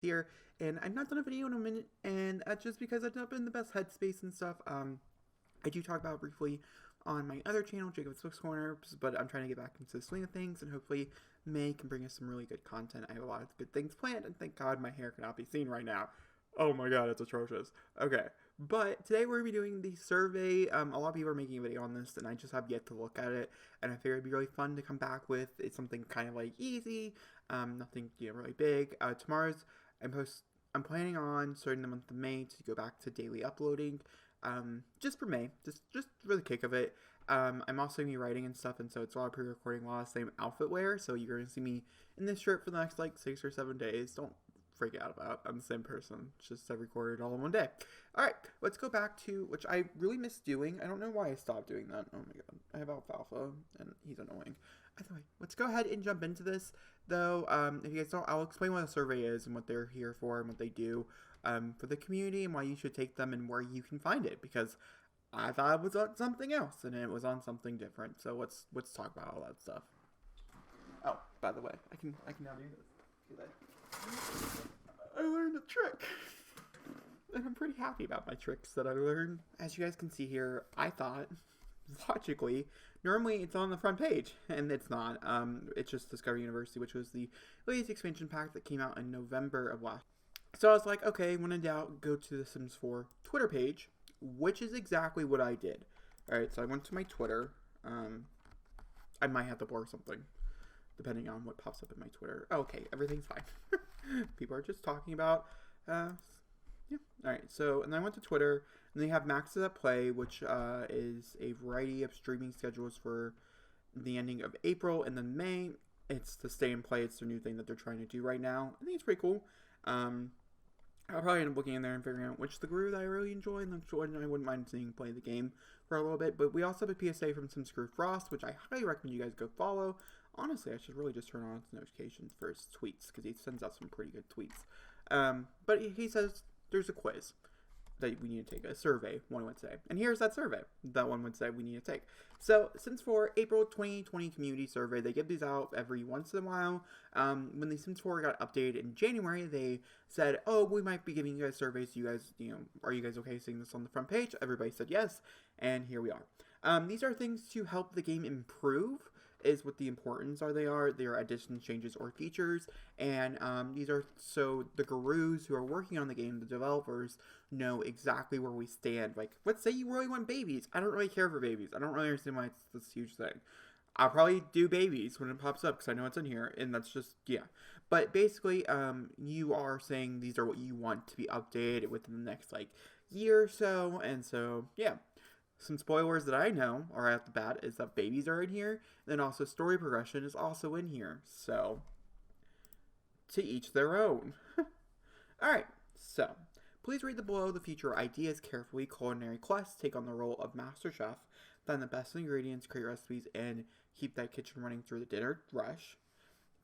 here, and I've not done a video in a minute, and that's just because I've not been in the best headspace and stuff. I do talk about it briefly on my other channel, Jacob's Books Corner, but I'm trying to get back into the swing of things, and hopefully May can bring us some really good content. I have a lot of good things planned, and thank God my hair cannot be seen right now. Oh my god, it's atrocious. Okay, but today we're going to be doing the survey. A lot of people are making a video on this, and I just have yet to look at it, and I figured it'd be really fun to come back with. It's something kind of like easy, nothing really big. I'm post. I'm planning on starting the month of May to go back to daily uploading, just for May, just for the kick of it. I'm also gonna be writing and stuff, and so it's a lot of pre-recording, a lot of the same outfit wear. So you're gonna see me in this shirt for the next like 6 or 7 days. Don't freak out about. I'm the same person. It's just I recorded all in one day. All right, let's go back to which I really miss doing. I don't know why I stopped doing that. Oh my god, I have Alfalfa, and he's annoying. Anyway, let's go ahead and jump into this. Though, if you guys don't, I'll explain what a survey is and what they're here for and what they do for the community and why you should take them and where you can find it. Because I thought it was on something else and it was on something different. So let's talk about all that stuff. Oh, by the way, I can now do this. I learned a trick. And I'm pretty happy about my tricks that I learned. As you guys can see here, I thought, logically, normally it's on the front page, and it's not. It's just Discovery University, which was the latest expansion pack that came out in November of last. So I was like, okay, when in doubt, go to the Sims 4 Twitter page, which is exactly what I did. Alright, so I went to my Twitter. I might have to blur something, depending on what pops up in my Twitter. Okay, everything's fine. People are just talking about, yeah. Alright, so, and then I went to Twitter, and they have Maxes at Play, which is a variety of streaming schedules for the ending of April, and then May, it's the Stay and Play. It's the new thing that they're trying to do right now. I think it's pretty cool. I'll probably end up looking in there and figuring out which the guru that I really enjoy, and which one I wouldn't mind seeing play the game for a little bit. But we also have a PSA from Some Screw Frost, which I highly recommend you guys go follow. Honestly, I should really just turn on his notifications for his tweets, because he sends out some pretty good tweets. But he says there's a quiz that we need to take, a survey, one would say. And here's that survey that one would say we need to take. So, Sims 4 April 2020 community survey, they give these out every once in a while. When the Sims 4 got updated in January, they said, oh, we might be giving you guys surveys. You guys, are you guys okay seeing this on the front page? Everybody said yes, and here we are. These are things to help the game improve, is what the importance are. They are additions, changes, or features, and these are so the gurus who are working on the game, the developers, know exactly where we stand. Like, let's say you really want babies. I don't really care for babies. I don't really understand why it's this huge thing. I'll probably do babies when it pops up because I know it's in here, and that's just, yeah. But basically, you are saying these are what you want to be updated within the next, like, year or so, and so, yeah. Some spoilers that I know are at the bat is that babies are in here, and then also story progression is also in here. So, to each their own. Alright, so, please read the below the future ideas carefully. Culinary quests, take on the role of master chef, find the best ingredients, create recipes, and keep that kitchen running through the dinner rush.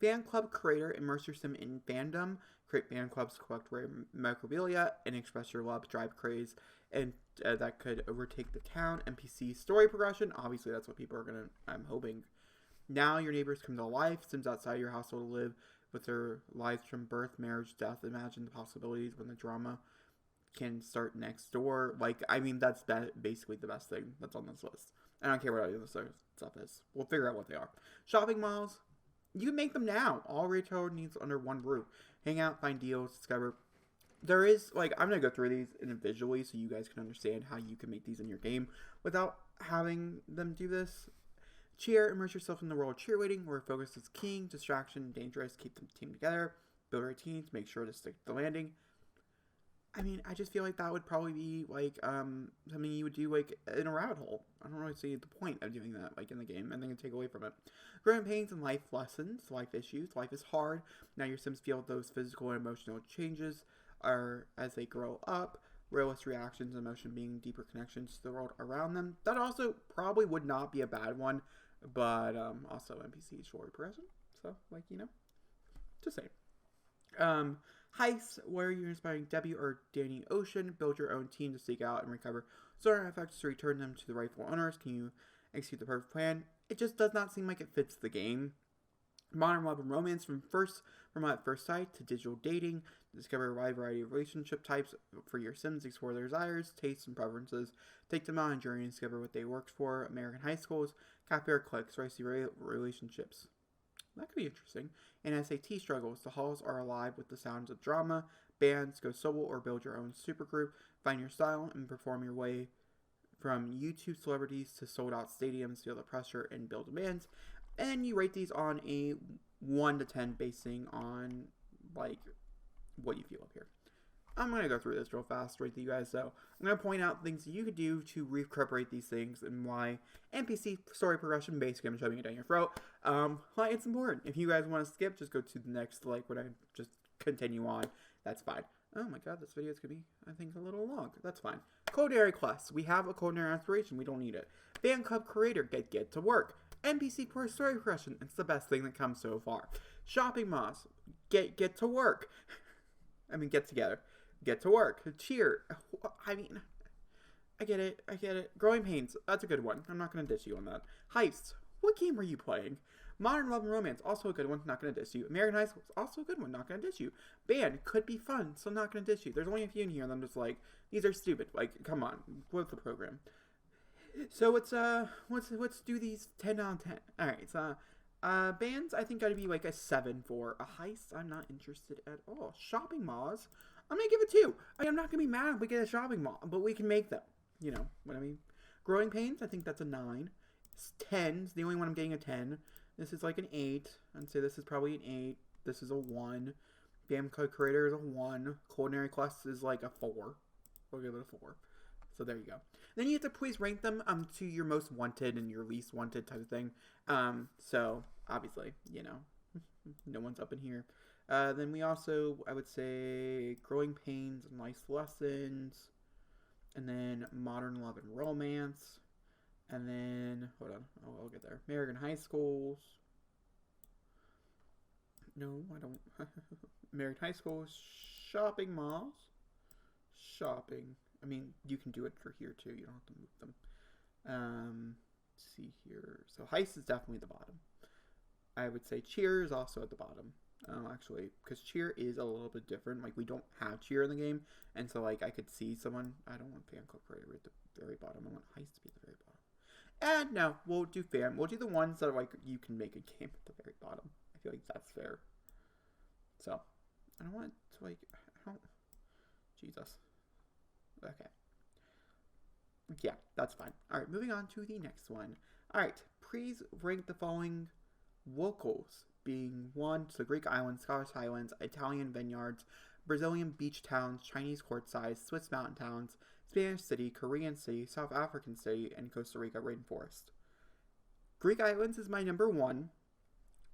Fan club creator, immerse your sim in fandom, create fan clubs, collect rare memorabilia, and express your love, drive craze, and that could overtake the town. NPC story progression, obviously that's what people are gonna, I'm hoping. Now your neighbors come to life, sims outside your household live with their lives from birth, marriage, death. Imagine the possibilities when the drama can start next door. Like, I mean, that's basically the best thing that's on this list. I don't care what other stuff is. We'll figure out what they are. Shopping malls, you can make them now. All retail needs under one roof. Hang out, find deals, discover. There is, like, I'm going to go through these individually so you guys can understand how you can make these in your game without having them do this. Cheer, immerse yourself in the world of cheerleading, where focus is king, distraction, dangerous, keep the team together, build routines, make sure to stick to the landing. I mean, I just feel like that would probably be, like, something you would do, like, in a rabbit hole. I don't really see the point of doing that, like, in the game. I think it'd take away from it. Growing pains and life lessons, life issues. Life is hard. Now your Sims feel those physical and emotional changes are as they grow up. Realist reactions and emotion being deeper connections to the world around them. That also probably would not be a bad one, but also NPC story progression. So, like, just saying. Heists, where you're inspiring Debbie or Danny Ocean. Build your own team to seek out and recover stolen artifacts to return them to the rightful owners. Can you execute the perfect plan? It just does not seem like it fits the game. Modern love and romance, from at first sight to digital dating. Discover a wide variety of relationship types for your Sims. Explore their desires, tastes, and preferences. Take them on a journey and discover what they worked for. American high schools. Capillary clicks. Ricey relationships. That could be interesting. And SAT struggles. The halls are alive with the sounds of drama. Bands. Go solo or build your own supergroup. Find your style and perform your way from YouTube celebrities to sold out stadiums. Feel the pressure and build bands. And you rate these on a 1 to 10 basing on like what you feel up here. I'm going to go through this real fast with you guys, so I'm going to point out things you could do to reincorporate these things and why NPC story progression, basically I'm shoving it down your throat, why it's important. If you guys want to skip, just go to the next, like, when I just continue on, that's fine. Oh my god, this video is going to be, I think, a little long. That's fine. Culinary quest. We have a culinary aspiration. We don't need it. Fan club creator. Get to work. NPC core story progression. It's the best thing that comes so far. Shopping malls. Get to work. I mean, get together. Get to work. Cheer. I mean, I get it. Growing pains. That's a good one. I'm not going to diss you on that. Heist. What game were you playing? Modern Love and Romance. Also a good one. Not going to diss you. American High School. Also a good one. Not going to diss you. Band. Could be fun. So not going to diss you. There's only a few in here and I'm just like, these are stupid. Like, come on. What's the program? So let's do these 10 out of 10. Alright, so bands I think gotta be like a 7 for. A heist I'm not interested at all. Shopping malls I'm gonna give it 2. I'm not gonna be mad if we get a shopping mall, but we can make them. You know what I mean? Growing pains I think that's a 9. 10's the only one I'm getting a 10. This is like an 8. I'd say this is probably an 8. This is a 1. Game Code Creator is a 1. Culinary Quest is like a 4. We'll give it a 4. So there you go. Then you have to please rank them to your most wanted and your least wanted type of thing. So obviously, you know, no one's up in here. Then we also, I would say, Growing Pains and Life Lessons. And then Modern Love and Romance. And then, hold on, I'll get there. American High Schools. No, I don't. American High Schools. Shopping malls. Shopping. I mean, you can do it for here too. You don't have to move them. Let's see here. So Heist is definitely the bottom. I would say Cheer is also at the bottom. Actually, because Cheer is a little bit different. Like, we don't have Cheer in the game. And so, like, I could see someone. I don't want Fan Club Creator at the very bottom. I want Heist to be at the very bottom. And no, we'll do Fan. We'll do the ones that are, like, you can make a game at the very bottom. I feel like that's fair. So, I don't want to, like, I don't. Jesus. Okay. Yeah, that's fine. Alright, moving on to the next one. Alright, please rank the following locals, being 1, so Greek islands, Scottish highlands, Italian vineyards, Brazilian beach towns, Chinese courtsides, Swiss mountain towns, Spanish city, Korean city, South African city, and Costa Rica rainforest. Greek islands is my number 1.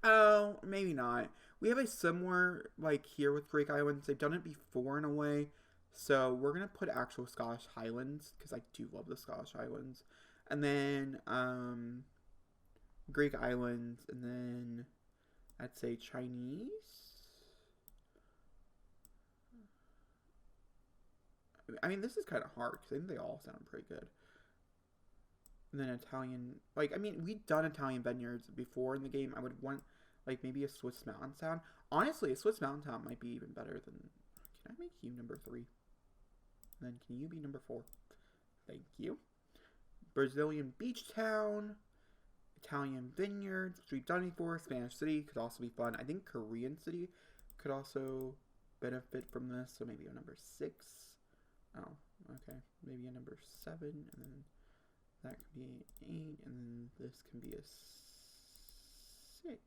Oh, maybe not. We have a similar, like, here with Greek islands. They've done it before in a way. So we're going to put actual Scottish Highlands, because I do love the Scottish Highlands. And then Greek Islands, and then I'd say Chinese. I mean, this is kind of hard, because I think they all sound pretty good. And then Italian, like, I mean, we've done Italian vineyards before in the game. I would want, like, maybe a Swiss mountain town. Honestly, a Swiss mountain town might be even better than, can I make you number 3? Then can you be number 4? Thank you. Brazilian beach town, Italian vineyards, which we've done before. Spanish city could also be fun. I think Korean city could also benefit from this. So maybe a number 6. Oh, okay. Maybe a number 7, and then that could be 8, and then this can be a 6.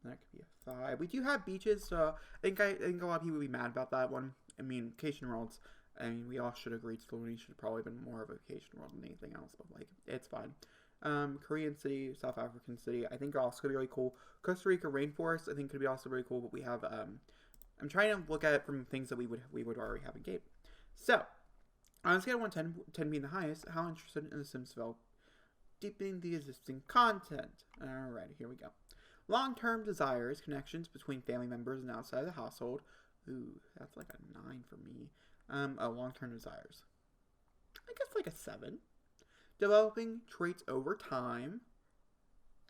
That could be a 5. We do have beaches, so I think a lot of people would be mad about that one. I mean, vacation worlds. I mean, we all should agree Slovenia should have probably been more of a vacation world than anything else, but like, it's fine. Korean city, South African city, I think are also gonna be really cool. Costa Rica rainforest, I think could be also really cool. But we have, I'm trying to look at it from things that we would already have in game. So, on a scale of 1 to 10 being the highest, how interested in the Sims develop deepening the existing content? Alright, here we go. Long-term desires, connections between family members and outside the household. Ooh, that's like a 9 for me. Long-term desires. I guess like a 7. Developing traits over time.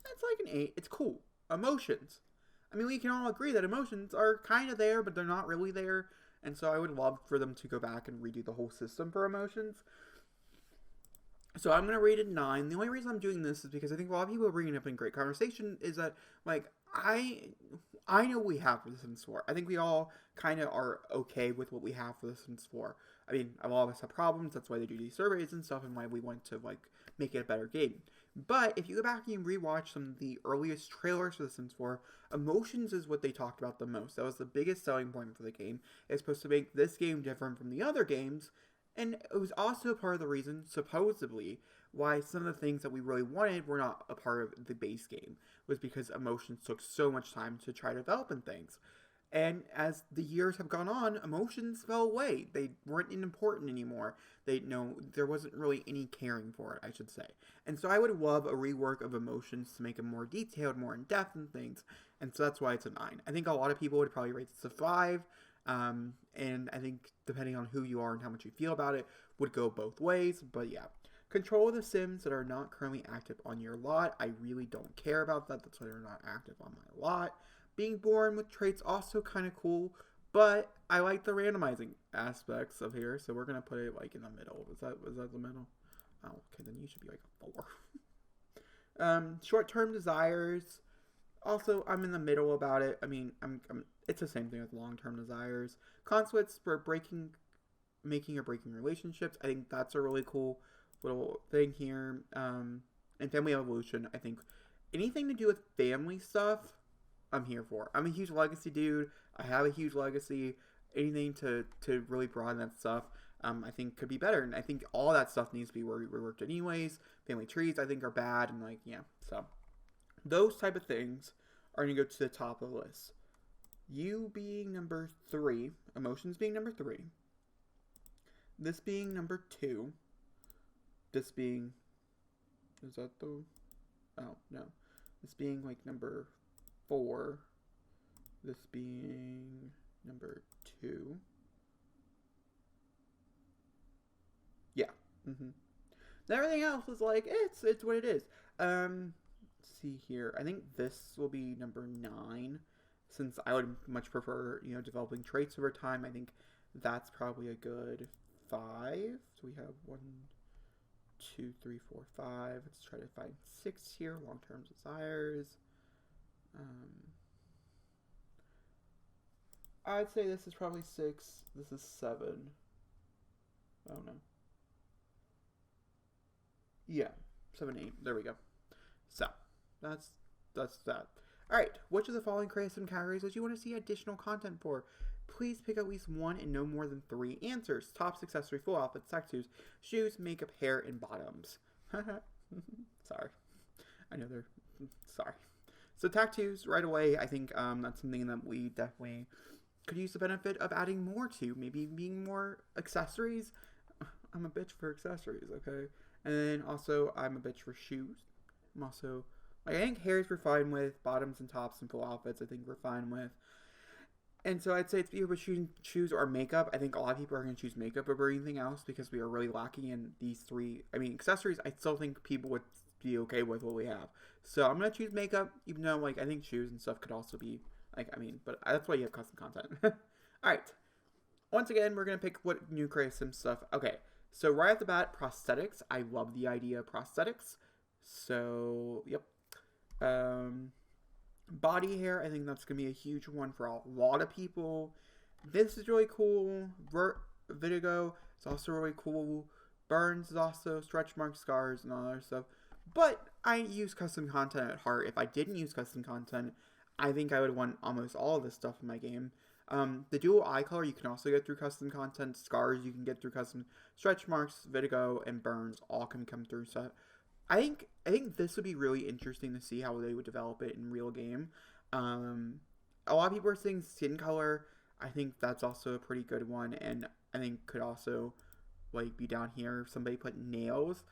That's like an 8. It's cool. Emotions. I mean, we can all agree that emotions are kind of there, but they're not really there. And so I would love for them to go back and redo the whole system for emotions. So I'm gonna rate it 9. The only reason I'm doing this is because I think a lot of people are bringing it up in great conversation. Is that like I know what we have for The Sims 4. I think we all kind of are okay with what we have for The Sims 4. I mean, a lot of us have problems. That's why they do these surveys and stuff, and why we want to like make it a better game. But if you go back and rewatch some of the earliest trailers for The Sims 4, emotions is what they talked about the most. That was the biggest selling point for the game. It's supposed to make this game different from the other games, and it was also part of the reason, supposedly, why some of the things that we really wanted were not a part of the base game, was because emotions took so much time to try to develop in things. And as the years have gone on, emotions fell away. They weren't important anymore. There wasn't really any caring for it, I should say. And so I would love a rework of emotions to make it more detailed, more in depth and things. And so that's why it's a 9. I think a lot of people would probably rate this a 5. And I think depending on who you are and how much you feel about it, would go both ways. But yeah. Control the Sims that are not currently active on your lot. I really don't care about that. That's why they're not active on my lot. Being born with traits also kind of cool, but I like the randomizing aspects of here, so we're gonna put it like in the middle. Was that the middle? Oh, okay, then you should be like a 4. Short-term desires. Also, I'm in the middle about it. I mean, it's the same thing with long-term desires. Conflicts for making or breaking relationships. I think that's a really cool little thing here. And family evolution. I think anything to do with family stuff, I'm here for. I'm a huge legacy dude. I have a huge legacy. Anything to really broaden that stuff, I think could be better. And I think all that stuff needs to be reworked anyways. Family trees, I think, are bad. And like, yeah. So those type of things are going to go to the top of the list. You being number 3. Emotions being number 3. This being number 2. This being... Is that the... Oh, no. This being like number 4. This being number 2. Yeah. Everything else is like, it's what it is. Let's see here. I think this will be number 9. Since I would much prefer, developing traits over time. I think that's probably a good 5. So we have 1, 2, 3, 4, 5. Let's try to find 6 here. Long-term desires. I'd say this is probably 6. This is 7. I don't know. Yeah, 7, 8. There we go. So, that's that. Alright, which of the following creative sim categories would you want to see additional content for? Please pick at least 1 and no more than 3 answers. Tops, accessory, full outfits, tattoos, shoes, makeup, hair, and bottoms. Sorry. I know they're... Sorry. So tattoos, right away, I think that's something that we definitely could use the benefit of adding more to. Maybe being more accessories. I'm a bitch for accessories, okay? And then also, I'm a bitch for shoes. I'm also... I think hairs we're fine with. Bottoms and tops and full outfits, I think we're fine with. And so I'd say it's either shoes or makeup. I think a lot of people are going to choose makeup over anything else because we are really lacking in these 3. I mean, accessories, I still think people would be okay with what we have. So I'm going to choose makeup, even though, like, I think shoes and stuff could also be, like, I mean, but that's why you have custom content. Alright. Once again, we're going to pick what new creative sim stuff. Okay. So right off the bat, prosthetics. I love the idea of prosthetics. So, yep. Body hair, I think that's going to be a huge one for a lot of people. This is really cool. Vitiligo is also really cool. Burns is also stretch marks, scars, and all that other stuff. But I use custom content at heart. If I didn't use custom content, I think I would want almost all of this stuff in my game. The dual eye color you can also get through custom content. Scars you can get through custom. Stretch marks, vitiligo, and burns all can come through. So I think this would be really interesting to see how they would develop it in real game. A lot of people are saying skin color. I think that's also a pretty good one, and I think could also like be down here. If somebody put nails,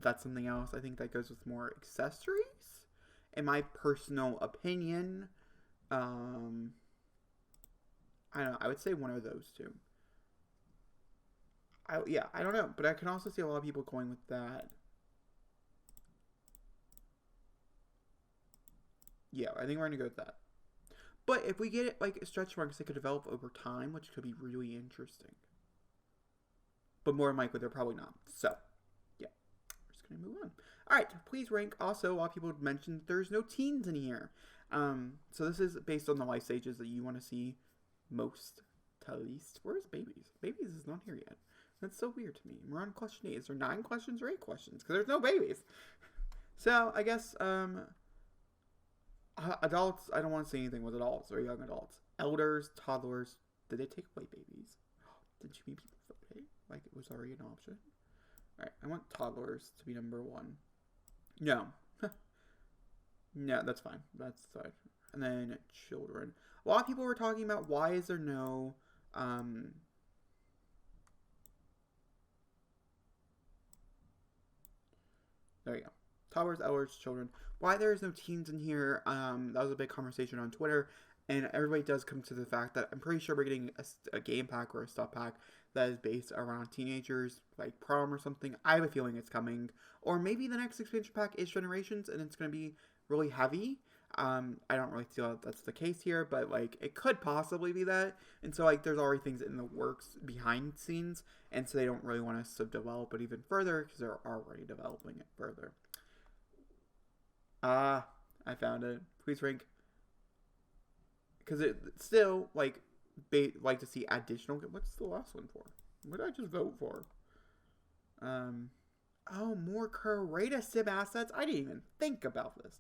that's something else. I think that goes with more accessories. In my personal opinion, I don't know. I would say one of those two. I don't know, but I can also see a lot of people going with that. Yeah, I think we're gonna go with that. But if we get it like stretch marks, they could develop over time, which could be really interesting. But more than likely, they're probably not. So, yeah. We're just going to move on. Alright, please rank. Also, a lot of people mentioned there's no teens in here. So this is based on the life stages that you want to see most to least. Where's babies? Babies is not here yet. That's so weird to me. We're on question 8. Is there 9 questions or 8 questions? Because there's no babies. So, I guess, adults, I don't want to say anything with adults or young adults. Elders, toddlers, did they take away babies? Did you mean people voted? Like it was already an option? Alright, I want toddlers to be number 1. No. No, that's fine. That's fine. And then children. A lot of people were talking about why is there no, there you go. Toddlers, elders, children. Why there is no teens in here, that was a big conversation on Twitter, and everybody does come to the fact that I'm pretty sure we're getting a game pack or a stuff pack that is based around teenagers, like prom or something. I have a feeling it's coming. Or maybe the next expansion pack is Generations, and it's going to be really heavy. I don't really feel that that's the case here, but, like, it could possibly be that. And so, like, there's already things in the works behind the scenes, and so they don't really want us to develop it even further, because they're already developing it further. I found it. Please rank. Because it still, like to see additional. What's the last one for? What did I just vote for? Oh, more Creator Sim assets. I didn't even think about this.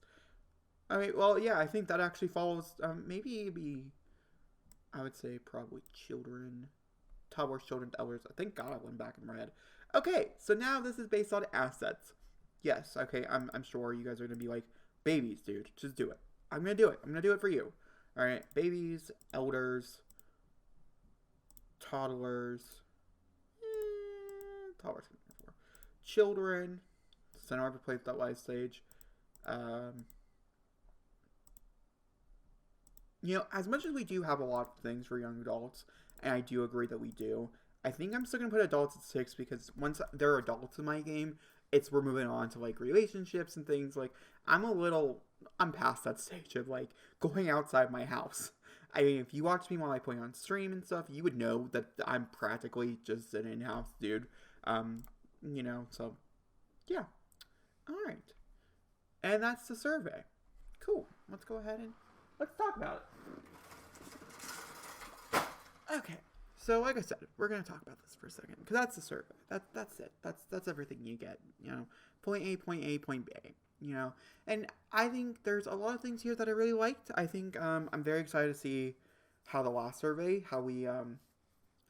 I mean, well, yeah, I think that actually follows. Maybe I would say probably children, toddlers, children, elders. Thank God I went back and read. Okay, so now this is based on assets. Yes, okay, I'm sure you guys are going to be like, babies, dude, just do it. I'm going to do it. I'm going to do it for you. All right, babies, elders, toddlers, toddlers, children, center ever played that live stage. You know, as much as we do have a lot of things for young adults, and I do agree that we do, I think I'm still going to put adults at 6 because once there are adults in my game, we're moving on to, like, relationships and things. Like, I'm past that stage of, like, going outside my house. I mean, if you watch me while I play on stream and stuff, you would know that I'm practically just an in-house dude. You know, so, yeah. Alright. And that's the survey. Cool. Let's go ahead and let's talk about it. Okay. So, like I said, we're going to talk about this for a second, because that's the survey. That's it. That's everything you get, you know. Point A, point A, point B, you know. And I think there's a lot of things here that I really liked. I think I'm very excited to see how the last survey, how we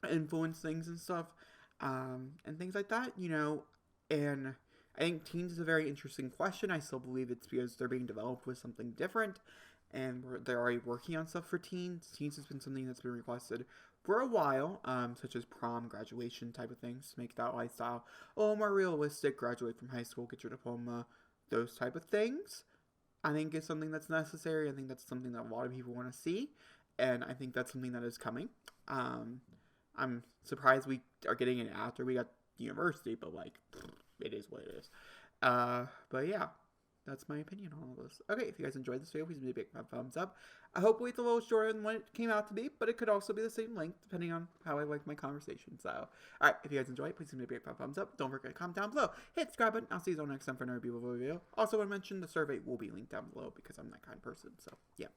influence things and stuff, and things like that, you know. And I think teens is a very interesting question. I still believe it's because they're being developed with something different, and they're already working on stuff for teens. Teens has been something that's been requested for a while, such as prom, graduation type of things, to make that lifestyle a little more realistic. Graduate from high school, get your diploma, those type of things. I think is something that's necessary. I think that's something that a lot of people want to see, and I think that's something that is coming. I'm surprised we are getting it after we got university, but, like, it is what it is. But yeah. That's my opinion on all this. Okay, if you guys enjoyed this video, please give me a big thumbs up. Hopefully it's a little shorter than what it came out to be, but it could also be the same length, depending on how I like my conversation. So, alright, if you guys enjoyed, please give me a big thumbs up. Don't forget to comment down below. Hit the subscribe button. I'll see you all next time for another beautiful video. Also, want to mention the survey will be linked down below because I'm that kind of person. So, yeah.